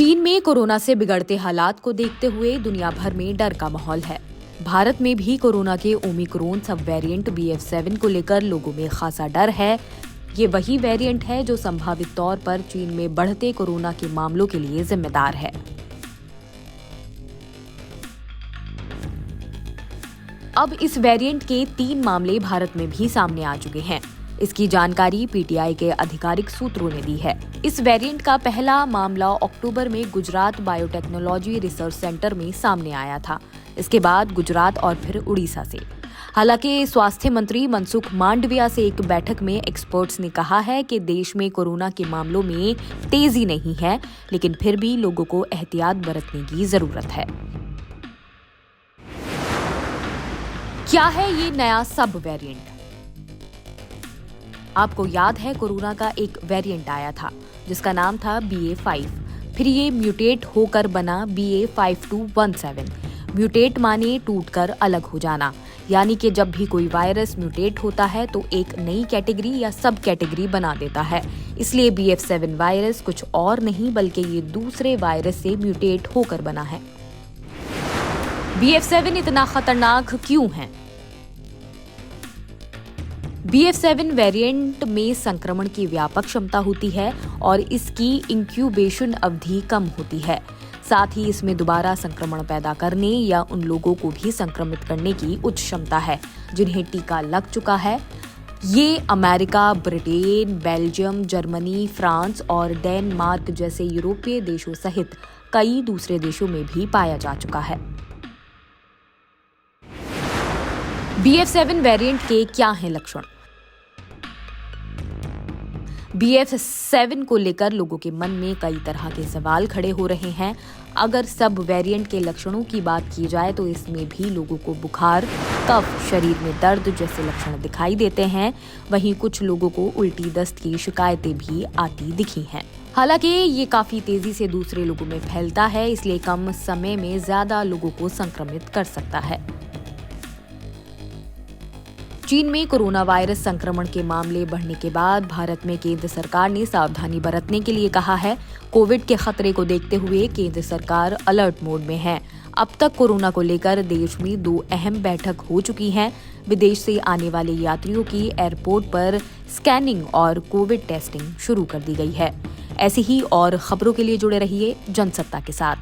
चीन में कोरोना से बिगड़ते हालात को देखते हुए दुनिया भर में डर का माहौल है। भारत में भी कोरोना के ओमिक्रॉन सब वेरिएंट BF7 को लेकर लोगों में खासा डर है। ये वही वेरिएंट है जो संभावित तौर पर चीन में बढ़ते कोरोना के मामलों के लिए जिम्मेदार है। अब इस वेरिएंट के 3 मामले भारत में भी सामने आ चुके हैं। इसकी जानकारी PTI के आधिकारिक सूत्रों ने दी है। इस वेरिएंट का पहला मामला अक्टूबर में गुजरात बायोटेक्नोलॉजी रिसर्च सेंटर में सामने आया था। इसके बाद गुजरात और फिर उड़ीसा से। हालांकि स्वास्थ्य मंत्री मनसुख मांडविया से एक बैठक में एक्सपर्ट्स ने कहा है कि देश में कोरोना के मामलों में तेजी नहीं है, लेकिन फिर भी लोगों को एहतियात बरतने की जरूरत है। क्या है ये नया सब वेरिएंट? आपको याद है कोरोना का एक वेरिएंट आया था जिसका नाम था BA.5। फिर ये म्यूटेट होकर बना BA.5217। म्यूटेट माने टूटकर अलग हो जाना, यानी कि जब भी कोई वायरस म्यूटेट होता है तो एक नई कैटेगरी या सब कैटेगरी बना देता है। इसलिए BF7 वायरस कुछ और नहीं बल्कि ये दूसरे वायरस से म्यूटेट होकर बना है। BF7 इतना खतरनाक क्यों है? BF7 वेरिएंट में संक्रमण की व्यापक क्षमता होती है और इसकी इंक्यूबेशन अवधि कम होती है। साथ ही इसमें दोबारा संक्रमण पैदा करने या उन लोगों को भी संक्रमित करने की उच्च क्षमता है जिन्हें टीका लग चुका है। ये America, Britain, Belgium, Germany, France और डेनमार्क जैसे यूरोपीय देशों सहित कई दूसरे देशों में भी पाया जा चुका है। BF7 वेरिएंट के क्या हैं लक्षण? BF7 को लेकर लोगों के मन में कई तरह के सवाल खड़े हो रहे हैं। अगर सब वेरिएंट के लक्षणों की बात की जाए तो इसमें भी लोगों को बुखार, कफ, शरीर में दर्द जैसे लक्षण दिखाई देते हैं। वहीं कुछ लोगों को उल्टी, दस्त की शिकायतें भी आती दिखी हैं। हालांकि ये काफी तेजी से दूसरे लोगों में फैलता है, इसलिए कम समय में ज्यादा लोगों को संक्रमित कर सकता है। चीन में कोरोना वायरस संक्रमण के मामले बढ़ने के बाद भारत में केंद्र सरकार ने सावधानी बरतने के लिए कहा है। कोविड के खतरे को देखते हुए केंद्र सरकार अलर्ट मोड में है। अब तक कोरोना को लेकर देश में 2 अहम बैठक हो चुकी हैं। विदेश से आने वाले यात्रियों की एयरपोर्ट पर स्कैनिंग और कोविड टेस्टिंग शुरू कर दी गई है। ऐसी ही और खबरों के लिए जुड़े रहिए जनसत्ता के साथ।